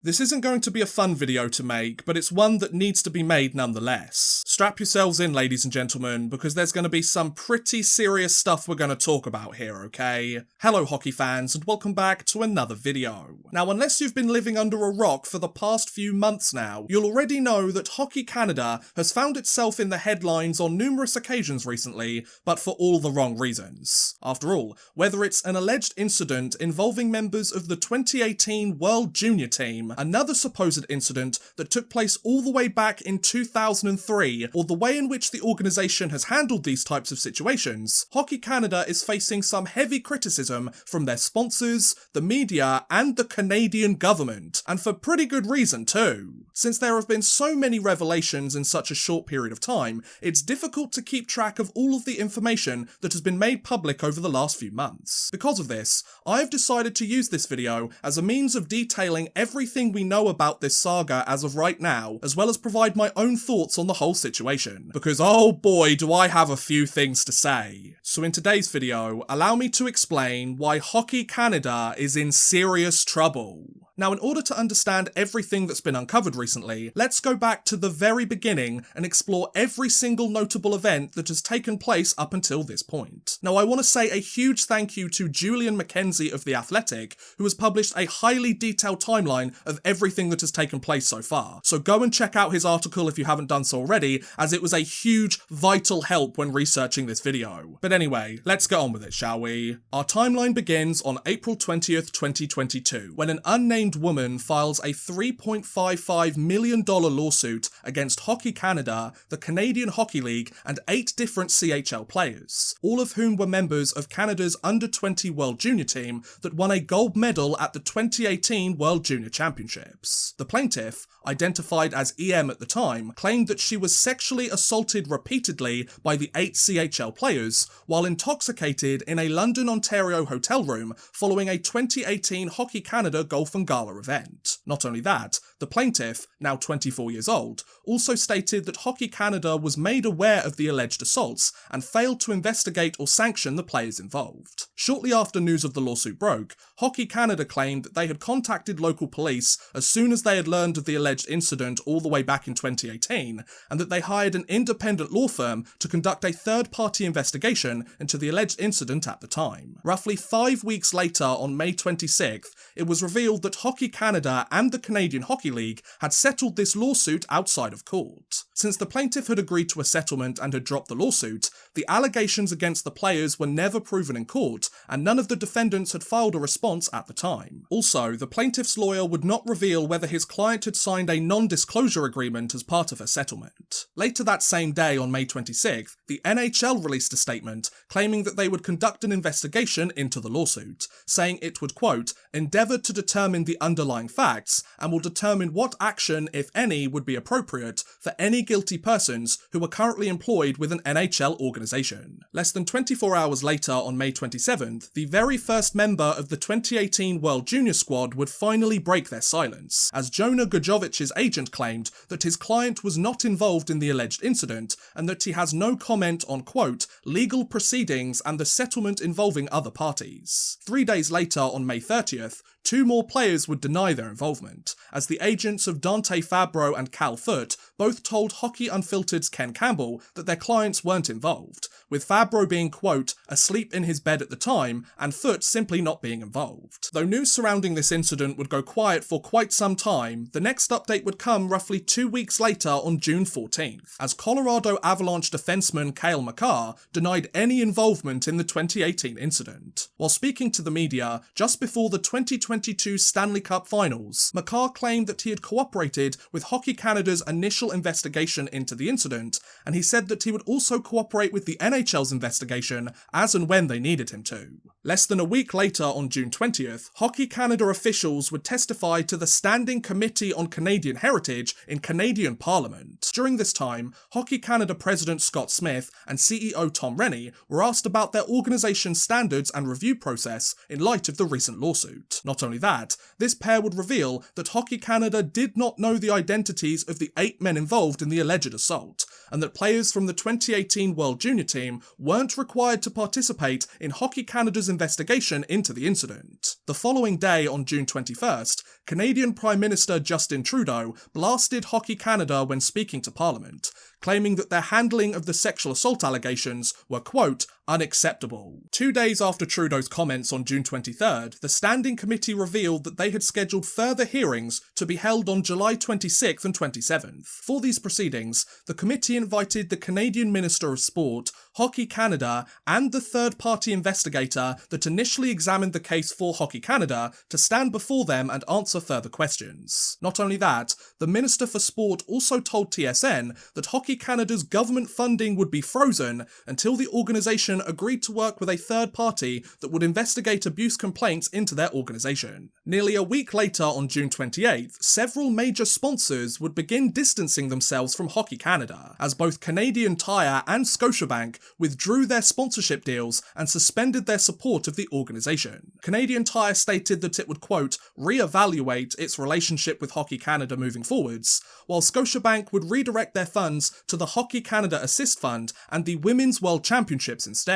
This isn't going to be a fun video to make, but it's one that needs to be made nonetheless. Strap yourselves in, ladies and gentlemen, because there's going to be some pretty serious stuff we're going to talk about here, okay? Hello hockey fans, and welcome back to another video. Now, unless you've been living under a rock for the past few months now, you'll already know that Hockey Canada has found itself in the headlines on numerous occasions recently, but for all the wrong reasons. After all, whether it's an alleged incident involving members of the 2018 World Junior team, another supposed incident that took place all the way back in 2003, or the way in which the organisation has handled these types of situations, Hockey Canada is facing some heavy criticism from their sponsors, the media, and the Canadian government, and for pretty good reason too. Since there have been so many revelations in such a short period of time, it's difficult to keep track of all of the information that has been made public over the last few months. Because of this, I've decided to use this video as a means of detailing everything we know about this saga as of right now, as well as provide my own thoughts on the whole situation, because oh boy do I have a few things to say. So in today's video, allow me to explain why Hockey Canada is in serious trouble. Now, in order to understand everything that's been uncovered recently, let's go back to the very beginning and explore every single notable event that has taken place up until this point. Now, I want to say a huge thank you to Julian Mackenzie of The Athletic, who has published a highly detailed timeline of everything that has taken place so far. So go and check out his article if you haven't done so already, as it was a huge, vital help when researching this video. But anyway, let's get on with it, shall we? Our timeline begins on April 20th, 2022, when an unnamed woman files a $3.55 million lawsuit against Hockey Canada, the Canadian Hockey League, and 8 different CHL players, all of whom were members of Canada's under-20 World Junior team that won a gold medal at the 2018 World Junior Championships. The plaintiff, identified as EM at the time, claimed that she was sexually assaulted repeatedly by the 8 CHL players while intoxicated in a London, Ontario hotel room following a 2018 Hockey Canada Golf and Gala event. Not only that, the plaintiff, now 24 years old, also stated that Hockey Canada was made aware of the alleged assaults and failed to investigate or sanction the players involved. Shortly after news of the lawsuit broke, Hockey Canada claimed that they had contacted local police as soon as they had learned of the alleged incident all the way back in 2018, and that they hired an independent law firm to conduct a third-party investigation into the alleged incident at the time. Roughly 5 weeks later, on May 26th, it was revealed that Hockey Canada and the Canadian Hockey League had settled this lawsuit outside of court. Since the plaintiff had agreed to a settlement and had dropped the lawsuit, the allegations against the players were never proven in court, and none of the defendants had filed a response at the time. Also, the plaintiff's lawyer would not reveal whether his client had signed a non-disclosure agreement as part of her settlement. Later that same day, on May 26th, the NHL released a statement claiming that they would conduct an investigation into the lawsuit, saying it would, quote, endeavour to determine the underlying facts and will determine what action, if any, would be appropriate for any guilty persons who are currently employed with an NHL organisation. Less than 24 hours later, on May 27th, the very first member of the 2018 World Junior squad would finally break their silence, as Jonah Gojovic's agent claimed that his client was not involved in the alleged incident and that he has no comment on, quote, legal proceedings and the settlement involving other parties. 3 days later, on May 30th, 2 more players would deny their involvement, as the agents of Dante Fabro and Cal Foote both told Hockey Unfiltered's Ken Campbell that their clients weren't involved, with Fabro being, quote, asleep in his bed at the time, and Foote simply not being involved. Though news surrounding this incident would go quiet for quite some time, the next update would come roughly 2 weeks later on June 14th, as Colorado Avalanche defenseman Cale Makar denied any involvement in the 2018 incident. While speaking to the media just before the 2022 Stanley Cup Finals, Makar claimed that he had cooperated with Hockey Canada's initial investigation into the incident, and he said that he would also cooperate with the NHL's investigation as and when they needed him to. Less than a week later, on June 20th, Hockey Canada officials would testify to the Standing Committee on Canadian Heritage in Canadian Parliament. During this time, Hockey Canada President Scott Smith and CEO Tom Rennie were asked about their organisation's standards and review process in light of the recent lawsuit. Not only that, this pair would reveal that Hockey Canada did not know the identities of the 8 men involved in the alleged assault, and that players from the 2018 World Junior team team weren't required to participate in Hockey Canada's investigation into the incident. The following day, on June 21st, Canadian Prime Minister Justin Trudeau blasted Hockey Canada when speaking to Parliament, claiming that their handling of the sexual assault allegations were, quote, unacceptable. 2 days after Trudeau's comments on June 23rd, the Standing Committee revealed that they had scheduled further hearings to be held on July 26th and 27th. For these proceedings, the committee invited the Canadian Minister of Sport, Hockey Canada, and the third-party investigator that initially examined the case for Hockey Canada to stand before them and answer further questions. Not only that, the Minister for Sport also told TSN that Hockey Canada's government funding would be frozen until the organisation agreed to work with a third party that would investigate abuse complaints into their organisation. Nearly a week later, on June 28th, several major sponsors would begin distancing themselves from Hockey Canada, as both Canadian Tire and Scotiabank withdrew their sponsorship deals and suspended their support of the organisation. Canadian Tire stated that it would, quote, re-evaluate its relationship with Hockey Canada moving forwards, while Scotiabank would redirect their funds to the Hockey Canada Assist Fund and the Women's World Championships instead.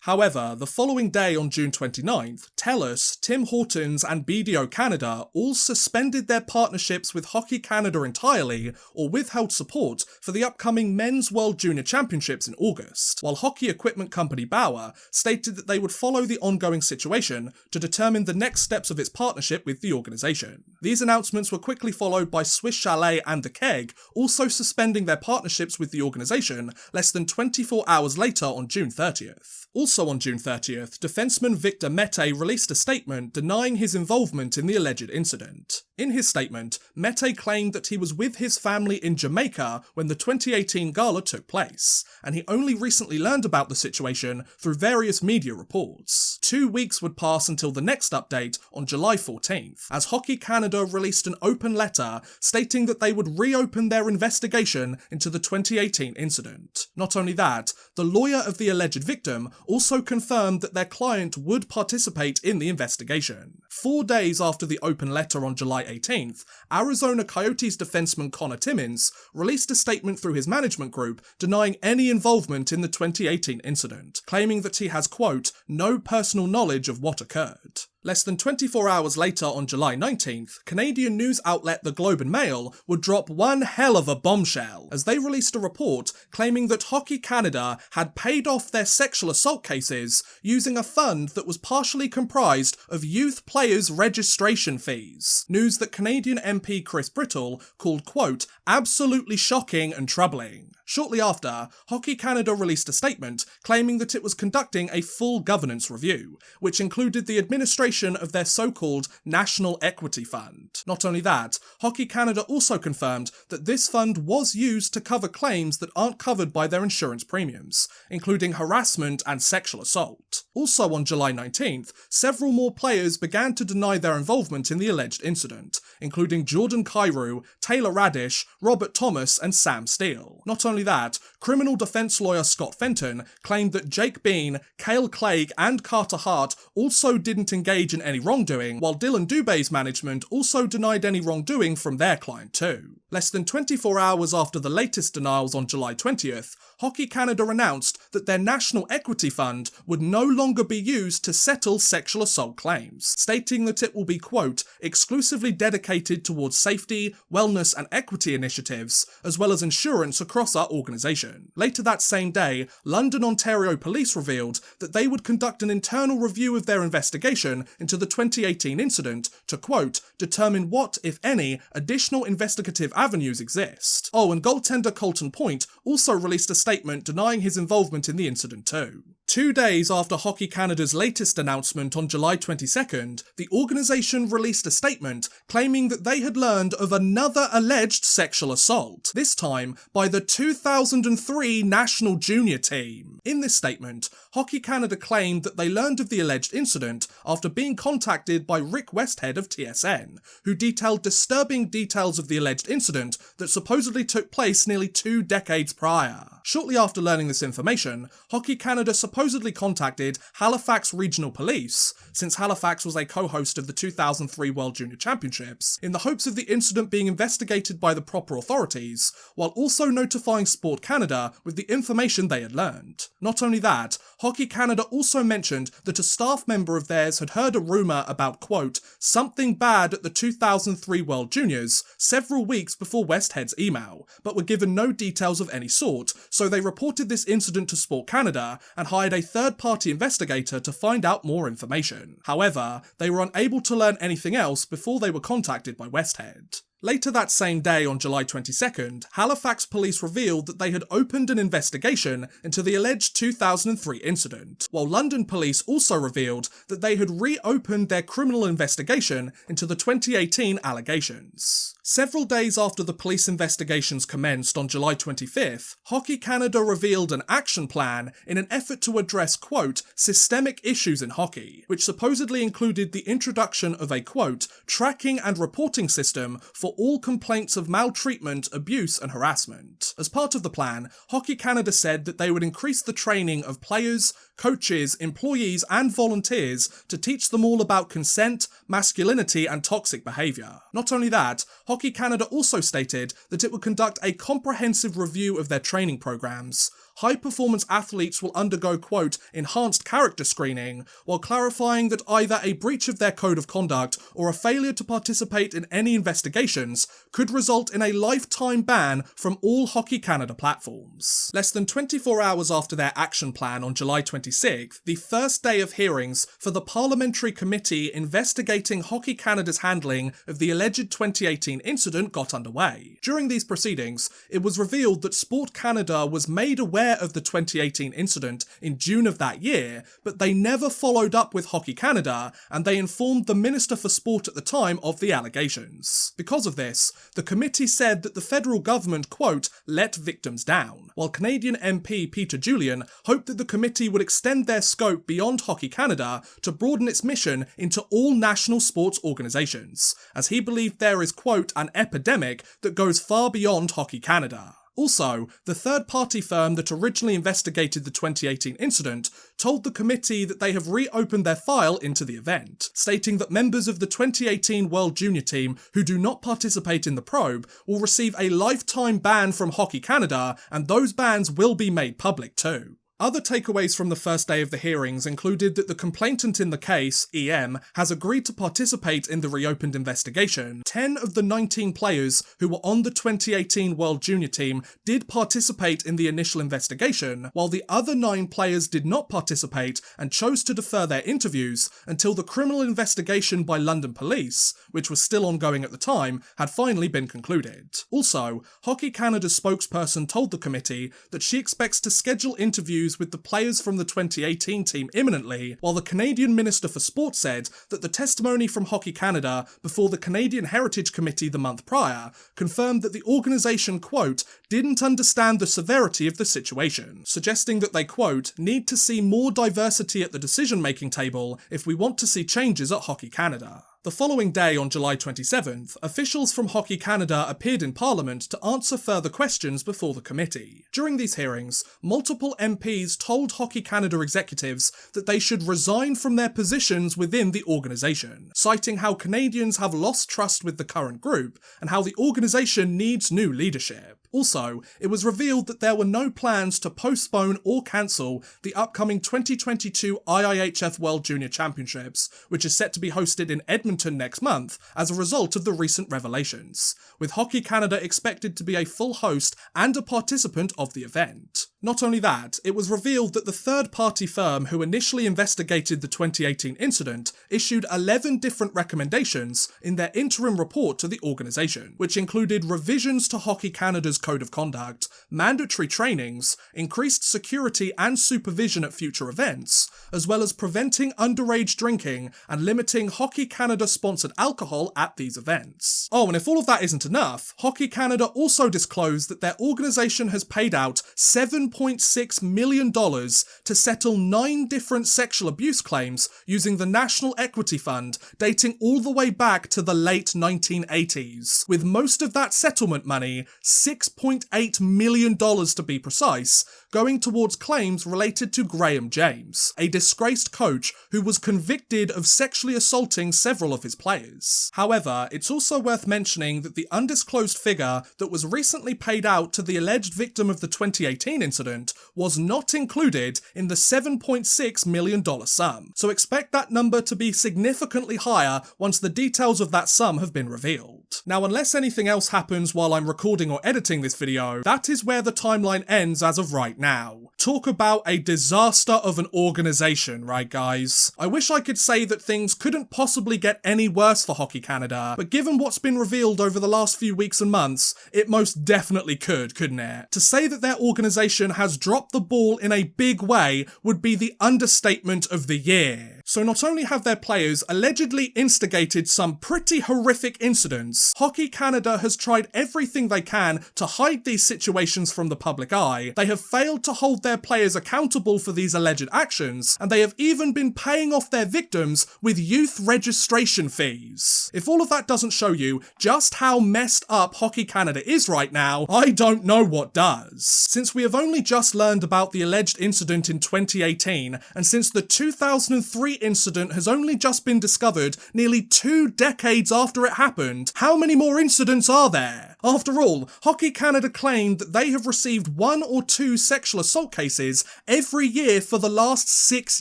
However, the following day, on June 29th, TELUS, Tim Hortons and BDO Canada all suspended their partnerships with Hockey Canada entirely or withheld support for the upcoming Men's World Junior Championships in August, while hockey equipment company Bauer stated that they would follow the ongoing situation to determine the next steps of its partnership with the organisation. These announcements were quickly followed by Swiss Chalet and The Keg also suspending their partnerships with the organisation less than 24 hours later, on June 30th. Also on June 30th, defenceman Victor Mete released a statement denying his involvement in the alleged incident. In his statement, Mete claimed that he was with his family in Jamaica when the 2018 gala took place, and he only recently learned about the situation through various media reports. 2 weeks would pass until the next update on July 14th, as Hockey Canada released an open letter stating that they would reopen their investigation into the 2018 incident. Not only that, the lawyer of the alleged victim also confirmed that their client would participate in the investigation. 4 days after the open letter on July 18th, Arizona Coyotes defenseman Connor Timmins released a statement through his management group denying any involvement in the 2018 incident, claiming that he has, quote, no personal knowledge of what occurred. Less than 24 hours later, on July 19th, Canadian news outlet The Globe and Mail would drop one hell of a bombshell, as they released a report claiming that Hockey Canada had paid off their sexual assault cases using a fund that was partially comprised of youth players' registration fees. News that Canadian MP Chris Brittle called, quote, absolutely shocking and troubling. Shortly after, Hockey Canada released a statement claiming that it was conducting a full governance review, which included the administration of their so-called National Equity Fund. Not only that, Hockey Canada also confirmed that this fund was used to cover claims that aren't covered by their insurance premiums, including harassment and sexual assault. Also on July 19th, several more players began to deny their involvement in the alleged incident, including Jordan Kyrou, Taylor Radish, Robert Thomas and Sam Steele. Not only that, criminal defence lawyer Scott Fenton claimed that Jake Bean, Cale Clegg and Carter Hart also didn't engage in any wrongdoing, while Dylan Dubé's management also denied any wrongdoing from their client too. Less than 24 hours after the latest denials on July 20th, Hockey Canada announced that their National Equity Fund would no longer be used to settle sexual assault claims, stating that it will be, quote, exclusively dedicated towards safety, wellness and equity initiatives, as well as insurance across our organisation. Later that same day, London, Ontario Police revealed that they would conduct an internal review of their investigation into the 2018 incident to, quote, determine what, if any, additional investigative avenues exist. Oh, and goaltender Colton Point also released a statement denying his involvement in the incident too. 2 days after Hockey Canada's latest announcement on July 22nd, the organisation released a statement claiming that they had learned of another alleged sexual assault, this time by the 2003 national junior team. In this statement, Hockey Canada claimed that they learned of the alleged incident after being contacted by Rick Westhead of TSN, who detailed disturbing details of the alleged incident that supposedly took place nearly 2 decades prior. Shortly after learning this information, Hockey Canada supposedly contacted Halifax Regional Police, since Halifax was a co-host of the 2003 World Junior Championships, in the hopes of the incident being investigated by the proper authorities, while also notifying Sport Canada with the information they had learned. Not only that, Hockey Canada also mentioned that a staff member of theirs had heard a rumour about, quote, something bad at the 2003 World Juniors several weeks before Westhead's email, but were given no details of any sort, so they reported this incident to Sport Canada and hired a third-party investigator to find out more information. However, they were unable to learn anything else before they were contacted by Westhead. Later that same day, on July 22nd, Halifax police revealed that they had opened an investigation into the alleged 2003 incident, while London police also revealed that they had reopened their criminal investigation into the 2018 allegations. Several days after the police investigations commenced on July 25th, Hockey Canada revealed an action plan in an effort to address, quote, systemic issues in hockey, which supposedly included the introduction of a, quote, tracking and reporting system for all complaints of maltreatment, abuse and harassment. As part of the plan, Hockey Canada said that they would increase the training of players, coaches, employees and volunteers to teach them all about consent, masculinity and toxic behaviour. Not only that, Hockey Canada also stated that it would conduct a comprehensive review of their training programs. High-performance athletes will undergo, quote, enhanced character screening, while clarifying that either a breach of their code of conduct or a failure to participate in any investigations could result in a lifetime ban from all Hockey Canada platforms. Less than 24 hours after their action plan on July 26th, the first day of hearings for the Parliamentary Committee investigating Hockey Canada's handling of the alleged 2018 incident got underway. During these proceedings, it was revealed that Sport Canada was made aware of the 2018 incident in June of that year, but they never followed up with Hockey Canada, and they informed the Minister for Sport at the time of the allegations. Because of this, the committee said that the federal government, quote, let victims down, while Canadian MP Peter Julian hoped that the committee would extend their scope beyond Hockey Canada to broaden its mission into all national sports organisations, as he believed there is, quote, an epidemic that goes far beyond Hockey Canada. Also, the third-party firm that originally investigated the 2018 incident told the committee that they have reopened their file into the event, stating that members of the 2018 World Junior team who do not participate in the probe will receive a lifetime ban from Hockey Canada, and those bans will be made public too. Other takeaways from the first day of the hearings included that the complainant in the case, EM, has agreed to participate in the reopened investigation. 10 of the 19 players who were on the 2018 World Junior team did participate in the initial investigation, while the other 9 players did not participate and chose to defer their interviews until the criminal investigation by London police, which was still ongoing at the time, had finally been concluded. Also, Hockey Canada's spokesperson told the committee that she expects to schedule interviews with the players from the 2018 team imminently, while the Canadian Minister for Sport said that the testimony from Hockey Canada before the Canadian Heritage Committee the month prior confirmed that the organisation, quote, didn't understand the severity of the situation, suggesting that they, quote, need to see more diversity at the decision-making table if we want to see changes at Hockey Canada. The following day, on July 27th, officials from Hockey Canada appeared in Parliament to answer further questions before the committee. During these hearings, multiple MPs told Hockey Canada executives that they should resign from their positions within the organisation, citing how Canadians have lost trust with the current group and how the organisation needs new leadership. Also, it was revealed that there were no plans to postpone or cancel the upcoming 2022 IIHF World Junior Championships, which is set to be hosted in Edmonton next month as a result of the recent revelations, with Hockey Canada expected to be a full host and a participant of the event. Not only that, it was revealed that the third-party firm who initially investigated the 2018 incident issued 11 different recommendations in their interim report to the organisation, which included revisions to Hockey Canada's code of conduct, mandatory trainings, increased security and supervision at future events, as well as preventing underage drinking and limiting Hockey Canada-sponsored alcohol at these events. Oh, and if all of that isn't enough, Hockey Canada also disclosed that their organisation has paid out $7.6 million to settle 9 different sexual abuse claims using the National Equity Fund dating all the way back to the late 1980s, with most of that settlement money, $6 $6.8 million to be precise, going towards claims related to Graham James, a disgraced coach who was convicted of sexually assaulting several of his players. However, it's also worth mentioning that the undisclosed figure that was recently paid out to the alleged victim of the 2018 incident was not included in the $7.6 million sum, so expect that number to be significantly higher once the details of that sum have been revealed. Now, unless anything else happens while I'm recording or editing this video, that is where the timeline ends as of right now. Talk about a disaster of an organisation, right guys? I wish I could say that things couldn't possibly get any worse for Hockey Canada, but given what's been revealed over the last few weeks and months, it most definitely could, couldn't it? To say that their organisation has dropped the ball in a big way would be the understatement of the year. So not only have their players allegedly instigated some pretty horrific incidents, Hockey Canada has tried everything they can to hide these situations from the public eye, they have failed to hold their players accountable for these alleged actions, and they have even been paying off their victims with youth registration fees. If all of that doesn't show you just how messed up Hockey Canada is right now, I don't know what does. Since we have only just learned about the alleged incident in 2018, and since the 2003 incident has only just been discovered nearly 2 decades after it happened, how many more incidents are there? After all, Hockey Canada claimed that they have received 1 or 2 sexual assault cases every year for the last 6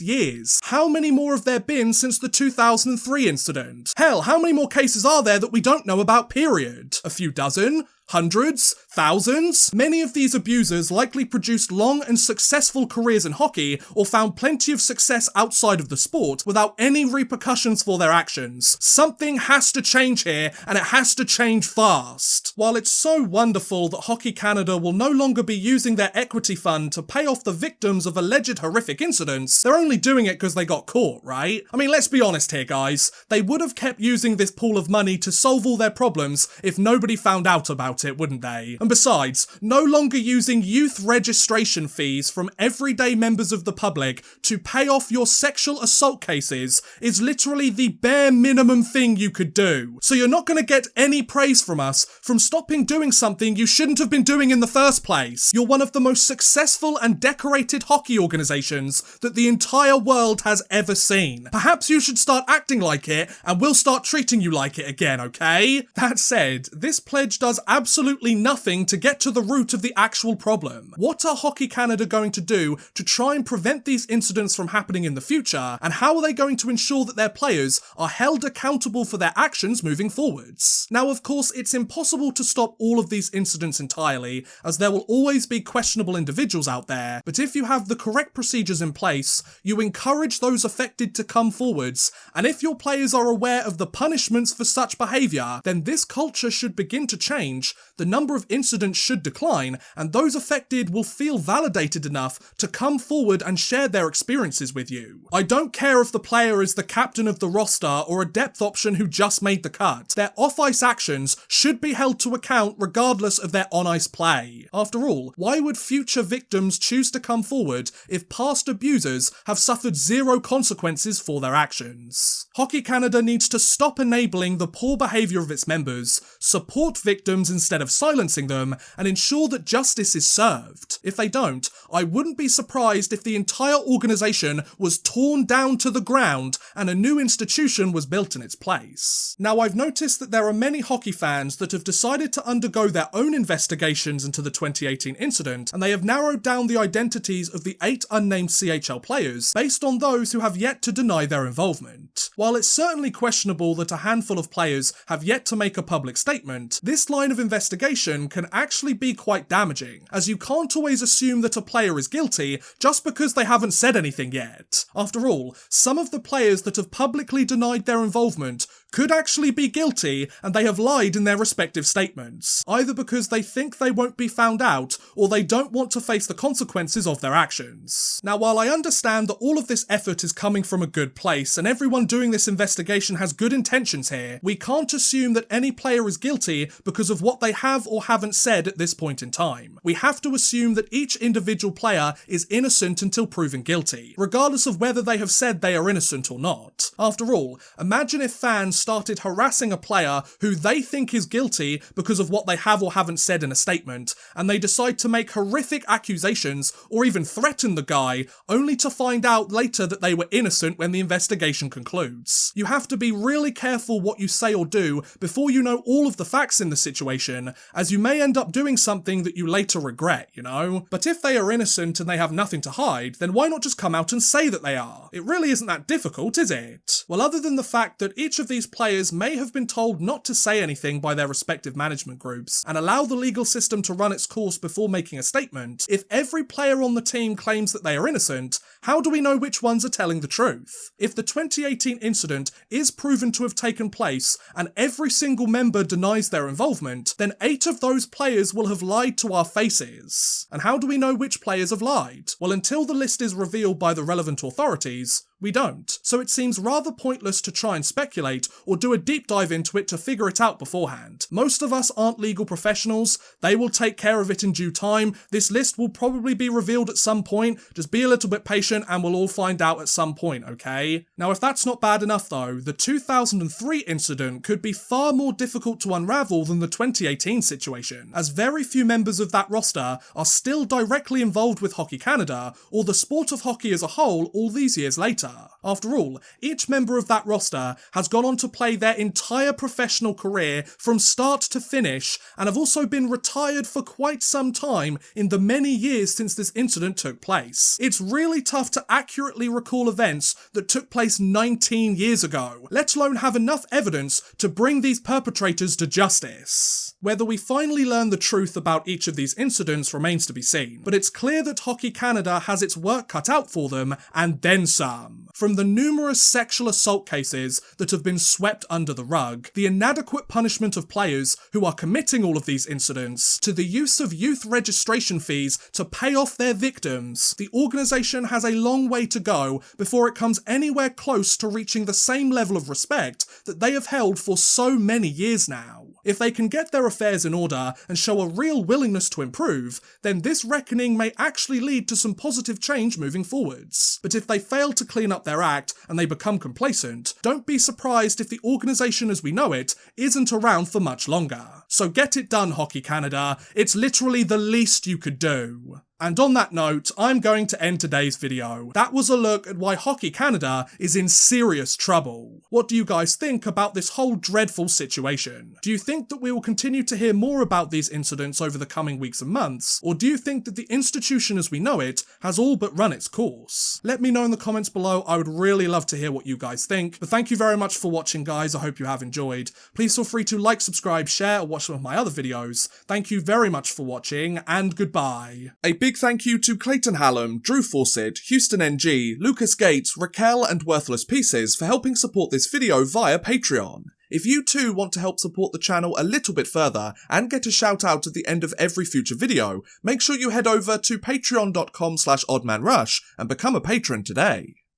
years. How many more have there been since the 2003 incident? Hell, how many more cases are there that we don't know about, period? A few dozen? Hundreds? Thousands? Many of these abusers likely produced long and successful careers in hockey or found plenty of success outside of the sport without any repercussions for their actions. Something has to change here, and it has to change fast. While it's so wonderful that Hockey Canada will no longer be using their equity fund to pay off the victims of alleged horrific incidents, they're only doing it because they got caught, right? I mean, let's be honest here, guys. They would have kept using this pool of money to solve all their problems if nobody found out about it, wouldn't they? And besides, no longer using youth registration fees from everyday members of the public to pay off your sexual assault cases is literally the bare minimum thing you could do. So you're not going to get any praise from us from stopping doing something you shouldn't have been doing in the first place. You're one of the most successful and decorated hockey organisations that the entire world has ever seen. Perhaps you should start acting like it, and we'll start treating you like it again, okay? That said, this pledge does absolutely nothing to get to the root of the actual problem. What are Hockey Canada going to do to try and prevent these incidents from happening in the future, and how are they going to ensure that their players are held accountable for their actions moving forwards? Now, of course, it's impossible to stop all of these incidents entirely, as there will always be questionable individuals out there, but if you have the correct procedures in place, you encourage those affected to come forwards, and if your players are aware of the punishments for such behaviour, then this culture should begin to change, the number of incidents should decline, and those affected will feel validated enough to come forward and share their experiences with you. I don't care if the player is the captain of the roster or a depth option who just made the cut. Their off-ice actions should be held to account regardless of their on-ice play. After all, why would future victims choose to come forward if past abusers have suffered zero consequences for their actions? Hockey Canada needs to stop enabling the poor behaviour of its members, support victims instead of silencing them, and ensure that justice is served. If they don't, I wouldn't be surprised if the entire organisation was torn down to the ground and a new institution was built in its place. Now, I've noticed that there are many hockey fans that have decided to undergo their own investigations into the 2018 incident, and they have narrowed down the identities of the 8 unnamed CHL players based on those who have yet to deny their involvement. While it's certainly questionable that a handful of players have yet to make a public statement, this line of investigation can actually be quite damaging, as you can't always assume that a player is guilty just because they haven't said anything yet. After all, some of the players that have publicly denied their involvement could actually be guilty, and they have lied in their respective statements, either because they think they won't be found out, or they don't want to face the consequences of their actions. Now, while I understand that all of this effort is coming from a good place, and everyone doing this investigation has good intentions here, we can't assume that any player is guilty because of what they have or haven't said at this point in time. We have to assume that each individual player is innocent until proven guilty, regardless of whether they have said they are innocent or not. After all, imagine if fans started harassing a player who they think is guilty because of what they have or haven't said in a statement, and they decide to make horrific accusations or even threaten the guy, only to find out later that they were innocent when the investigation concludes. You have to be really careful what you say or do before you know all of the facts in the situation, as you may end up doing something that you later regret, you know? But if they are innocent and they have nothing to hide, then why not just come out and say that they are? It really isn't that difficult, is it? Well, other than the fact that each of these players may have been told not to say anything by their respective management groups and allow the legal system to run its course before making a statement, if every player on the team claims that they are innocent, how do we know which ones are telling the truth? If the 2018 incident is proven to have taken place and every single member denies their involvement, then 8 of those players will have lied to our faces. And how do we know which players have lied? Well, until the list is revealed by the relevant authorities, we don't. So it seems rather pointless to try and speculate or do a deep dive into it to figure it out beforehand. Most of us aren't legal professionals. They will take care of it in due time. This list will probably be revealed at some point. Just be a little bit patient and we'll all find out at some point, okay? Now, if that's not bad enough though, the 2003 incident could be far more difficult to unravel than the 2018 situation, as very few members of that roster are still directly involved with Hockey Canada or the sport of hockey as a whole all these years later. After all, each member of that roster has gone on to play their entire professional career from start to finish and have also been retired for quite some time in the many years since this incident took place. It's really tough to accurately recall events that took place 19 years ago, let alone have enough evidence to bring these perpetrators to justice. Whether we finally learn the truth about each of these incidents remains to be seen, but it's clear that Hockey Canada has its work cut out for them, and then some. From the numerous sexual assault cases that have been swept under the rug, the inadequate punishment of players who are committing all of these incidents, to the use of youth registration fees to pay off their victims, the organisation has a long way to go before it comes anywhere close to reaching the same level of respect that they have held for so many years now. If they can get their affairs in order and show a real willingness to improve, then this reckoning may actually lead to some positive change moving forwards. But if they fail to clean up their act and they become complacent, don't be surprised if the organisation as we know it isn't around for much longer. So get it done, Hockey Canada. It's literally the least you could do. And on that note, I'm going to end today's video. That was a look at why Hockey Canada is in serious trouble. What do you guys think about this whole dreadful situation? Do you think that we will continue to hear more about these incidents over the coming weeks and months? Or do you think that the institution as we know it has all but run its course? Let me know in the comments below. I would really love to hear what you guys think. But thank you very much for watching, guys. I hope you have enjoyed. Please feel free to like, subscribe, share, or watch some of my other videos. Thank you very much for watching, and goodbye. A big thank you to Clayton Hallam, Drew Fawcett, Houston NG, Lucas Gates, Raquel, and Worthless Pieces for helping support this video via Patreon. If you too want to help support the channel a little bit further and get a shout out at the end of every future video, make sure you head over to patreon.com/oddmanrush and become a patron today.